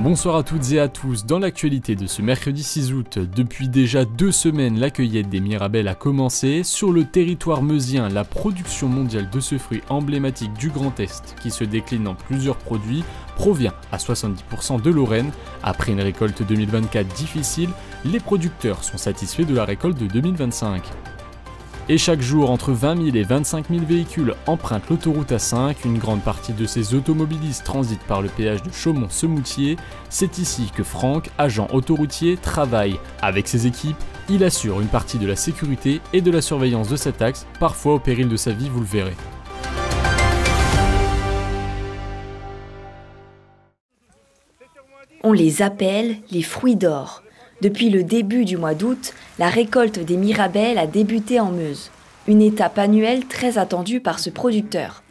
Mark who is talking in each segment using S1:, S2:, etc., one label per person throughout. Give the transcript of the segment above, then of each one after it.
S1: Bonsoir à toutes et à tous. Dans l'actualité de ce mercredi 6 août, depuis déjà 2 semaines, la cueillette des mirabelles a commencé. Sur le territoire meusien, la production mondiale de ce fruit emblématique du Grand Est, qui se décline en plusieurs produits, provient à 70% de Lorraine. Après une récolte 2024 difficile, les producteurs sont satisfaits de la récolte de 2025. Et chaque jour, entre 20 000 et 25 000 véhicules empruntent l'autoroute A5. Une grande partie de ces automobilistes transitent par le péage de Chaumont-Semoutier. C'est ici que Franck, agent autoroutier, travaille. Avec ses équipes, il assure une partie de la sécurité et de la surveillance de cet axe, parfois au péril de sa vie, vous le verrez.
S2: On les appelle les fruits d'or. Depuis le début du mois d'août, la récolte des mirabelles a débuté en Meuse. Une étape annuelle très attendue par ce producteur.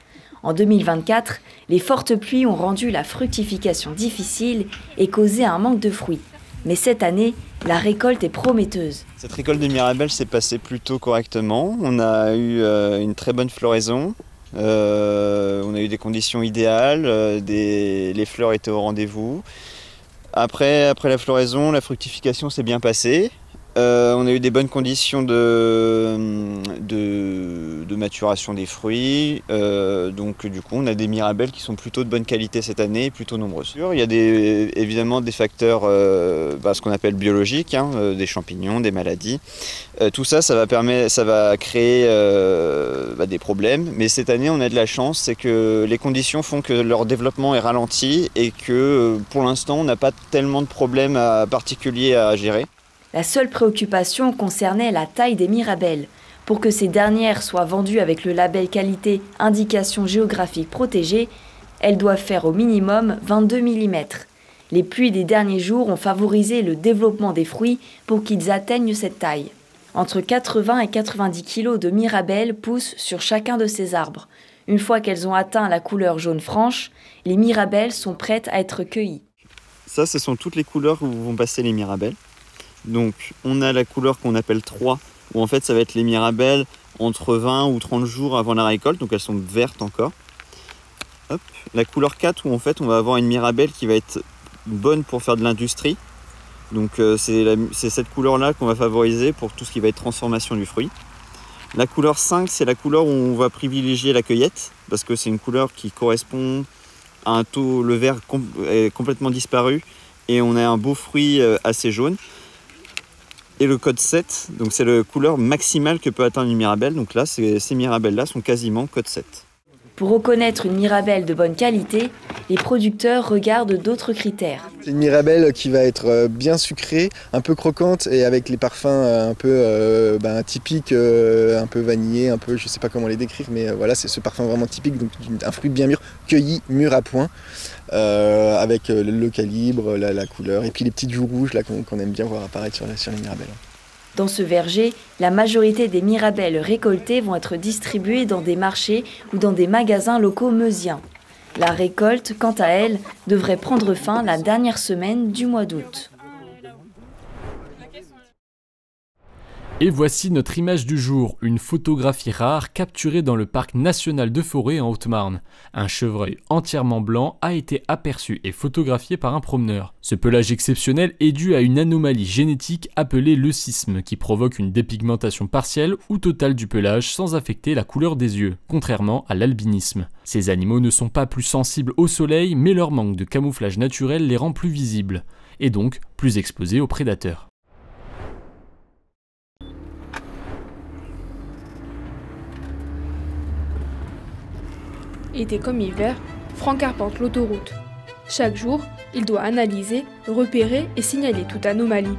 S2: En 2024, les fortes pluies ont rendu la fructification difficile et causé un manque de fruits. Mais cette année, la récolte est prometteuse.
S3: Cette récolte de mirabelles s'est passée plutôt correctement. On a eu une très bonne floraison. On a eu des conditions idéales, les fleurs étaient au rendez-vous. Après la floraison, la fructification s'est bien passée. On a eu des bonnes conditions de maturation des fruits. Donc du coup, on a des mirabelles qui sont plutôt de bonne qualité cette année et plutôt nombreuses. Il y a évidemment des facteurs, ce qu'on appelle biologiques, des champignons, des maladies. Tout ça, ça va créer des problèmes. Mais cette année, on a de la chance, c'est que les conditions font que leur développement est ralenti et que pour l'instant, on n'a pas tellement de problèmes particuliers à gérer.
S2: La seule préoccupation concernait la taille des mirabelles. Pour que ces dernières soient vendues avec le label qualité indication géographique protégée, elles doivent faire au minimum 22 mm. Les pluies des derniers jours ont favorisé le développement des fruits pour qu'ils atteignent cette taille. Entre 80 et 90 kg de mirabelles poussent sur chacun de ces arbres. Une fois qu'elles ont atteint la couleur jaune franche, les mirabelles sont prêtes à être cueillies.
S3: Ça, ce sont toutes les couleurs où vont passer les mirabelles. Donc on a la couleur qu'on appelle 3, où en fait ça va être les mirabelles entre 20 ou 30 jours avant la récolte, donc elles sont vertes encore. Hop. La couleur 4, où en fait on va avoir une mirabelle qui va être bonne pour faire de l'industrie. Donc c'est cette couleur-là qu'on va favoriser pour tout ce qui va être transformation du fruit. La couleur 5, c'est la couleur où on va privilégier la cueillette, parce que c'est une couleur qui correspond à un taux, le vert est complètement disparu, et on a un beau fruit assez jaune. Et le code 7, donc c'est la couleur maximale que peut atteindre une mirabelle. Donc là, ces mirabelles-là sont quasiment code 7.
S2: Pour reconnaître une mirabelle de bonne qualité, les producteurs regardent d'autres critères.
S4: C'est une mirabelle qui va être bien sucrée, un peu croquante et avec les parfums un peu typiques, un peu vanillés, un peu, je ne sais pas comment les décrire, mais voilà, c'est ce parfum vraiment typique, donc un fruit bien mûr, cueilli, mûr à point, avec le calibre, la couleur, et puis les petites joues rouges là qu'on aime bien voir apparaître sur les mirabelles.
S2: Dans ce verger, la majorité des mirabelles récoltées vont être distribuées dans des marchés ou dans des magasins locaux meusiens. La récolte, quant à elle, devrait prendre fin la dernière semaine du mois d'août.
S1: Et voici notre image du jour, une photographie rare capturée dans le parc national de Forêt en Haute-Marne. Un chevreuil entièrement blanc a été aperçu et photographié par un promeneur. Ce pelage exceptionnel est dû à une anomalie génétique appelée leucisme qui provoque une dépigmentation partielle ou totale du pelage sans affecter la couleur des yeux, contrairement à l'albinisme. Ces animaux ne sont pas plus sensibles au soleil, mais leur manque de camouflage naturel les rend plus visibles, et donc plus exposés aux prédateurs.
S5: Été comme hiver, Franck arpente l'autoroute. Chaque jour, il doit analyser, repérer et signaler toute anomalie.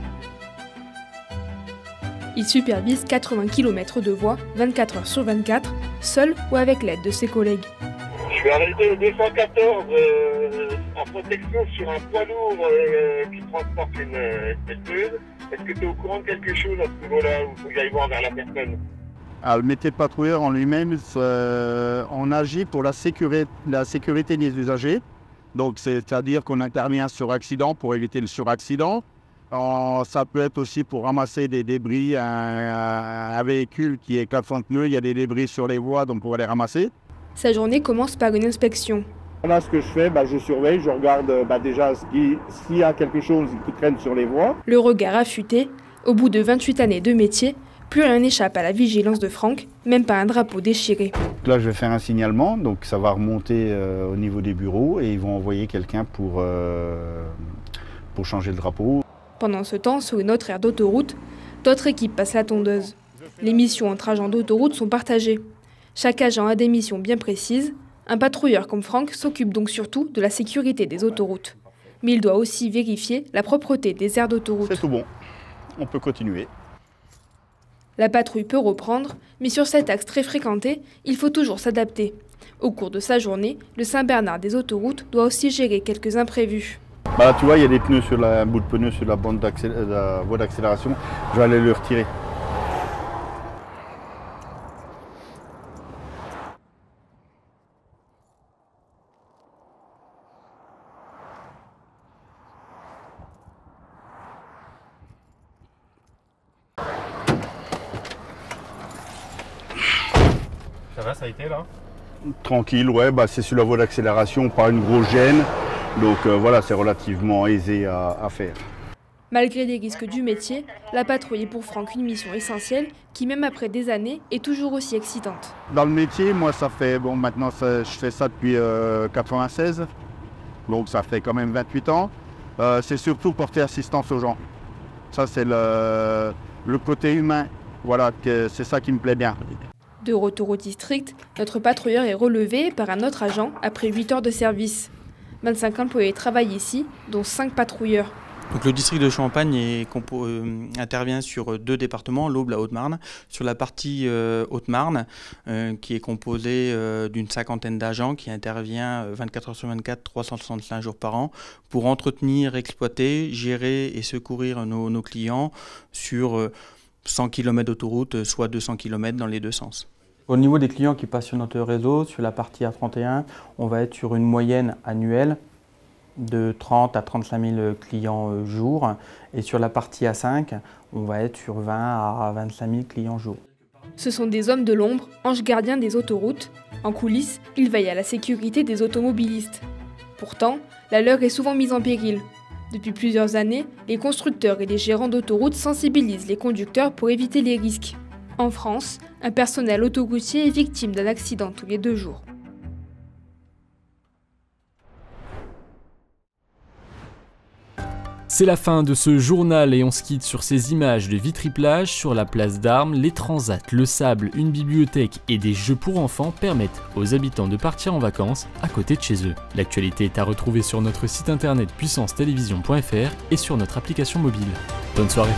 S5: Il supervise 80 km de voies 24 heures sur 24, seul ou avec l'aide de ses collègues.
S6: Je suis arrêté au 214 en protection sur un poids lourd qui transporte une pelleteuse. Est-ce que tu es au courant de quelque chose à ce niveau-là ou il faut que j'aille voir vers la personne?
S7: Le métier de patrouilleur en lui-même, on agit pour la sécurité des usagers. Donc, c'est-à-dire qu'on intervient sur accident pour éviter le suraccident. Ça peut être aussi pour ramasser des débris. Un véhicule qui est 400 pneus, il y a des débris sur les voies, donc on va les ramasser.
S5: Sa journée commence par une inspection.
S7: Là, ce que je fais, je surveille, je regarde déjà s'il y a quelque chose qui traîne sur les voies.
S5: Le regard affûté, au bout de 28 années de métier, plus rien n'échappe à la vigilance de Franck, même pas un drapeau déchiré.
S7: Là, je vais faire un signalement, donc ça va remonter au niveau des bureaux et ils vont envoyer quelqu'un pour changer le drapeau.
S5: Pendant ce temps, sur une autre aire d'autoroute, d'autres équipes passent la tondeuse. Les missions entre agents d'autoroute sont partagées. Chaque agent a des missions bien précises. Un patrouilleur comme Franck s'occupe donc surtout de la sécurité des autoroutes. Mais il doit aussi vérifier la propreté des aires d'autoroute.
S7: C'est tout bon, on peut continuer.
S5: La patrouille peut reprendre, mais sur cet axe très fréquenté, il faut toujours s'adapter. Au cours de sa journée, le Saint-Bernard des autoroutes doit aussi gérer quelques imprévus.
S7: Tu vois, il y a des pneus un bout de pneu sur la voie d'accélération. Je vais aller le retirer.
S8: Ça va, ça a été là?
S7: Tranquille, ouais, c'est sur la voie d'accélération, pas une grosse gêne. Donc voilà, c'est relativement aisé à faire.
S5: Malgré les risques du métier, la patrouille est pour Franck une mission essentielle qui, même après des années, est toujours aussi excitante.
S7: Dans le métier, moi, ça fait, maintenant je fais ça depuis 96, donc ça fait quand même 28 ans. C'est surtout porter assistance aux gens. Ça, c'est le côté humain. Voilà, c'est ça qui me plaît bien.
S5: De retour au district, notre patrouilleur est relevé par un autre agent après 8 heures de service. 25 employés travaillent ici, dont 5 patrouilleurs.
S9: Donc le district de Champagne intervient sur 2 départements, l'Aube, la Haute-Marne. Sur la partie Haute-Marne, qui est composée d'une 50aine d'agents qui intervient 24 heures sur 24, 365 jours par an, pour entretenir, exploiter, gérer et secourir nos clients sur 100 km d'autoroute, soit 200 km dans les deux sens.
S10: Au niveau des clients qui passent sur notre réseau, sur la partie A31, on va être sur une moyenne annuelle de 30 à 35 000 clients jour. Et sur la partie A5, on va être sur 20 à 25 000 clients jour.
S5: Ce sont des hommes de l'ombre, anges gardiens des autoroutes. En coulisses, ils veillent à la sécurité des automobilistes. Pourtant, la leur est souvent mise en péril. Depuis plusieurs années, les constructeurs et les gérants d'autoroutes sensibilisent les conducteurs pour éviter les risques. En France, un personnel autoroutier est victime d'un accident tous les 2 jours.
S1: C'est la fin de ce journal et on se quitte sur ces images de Vitry-Plage. Sur la place d'Armes, les transats, le sable, une bibliothèque et des jeux pour enfants permettent aux habitants de partir en vacances à côté de chez eux. L'actualité est à retrouver sur notre site internet puissancetélévision.fr et sur notre application mobile. Bonne soirée.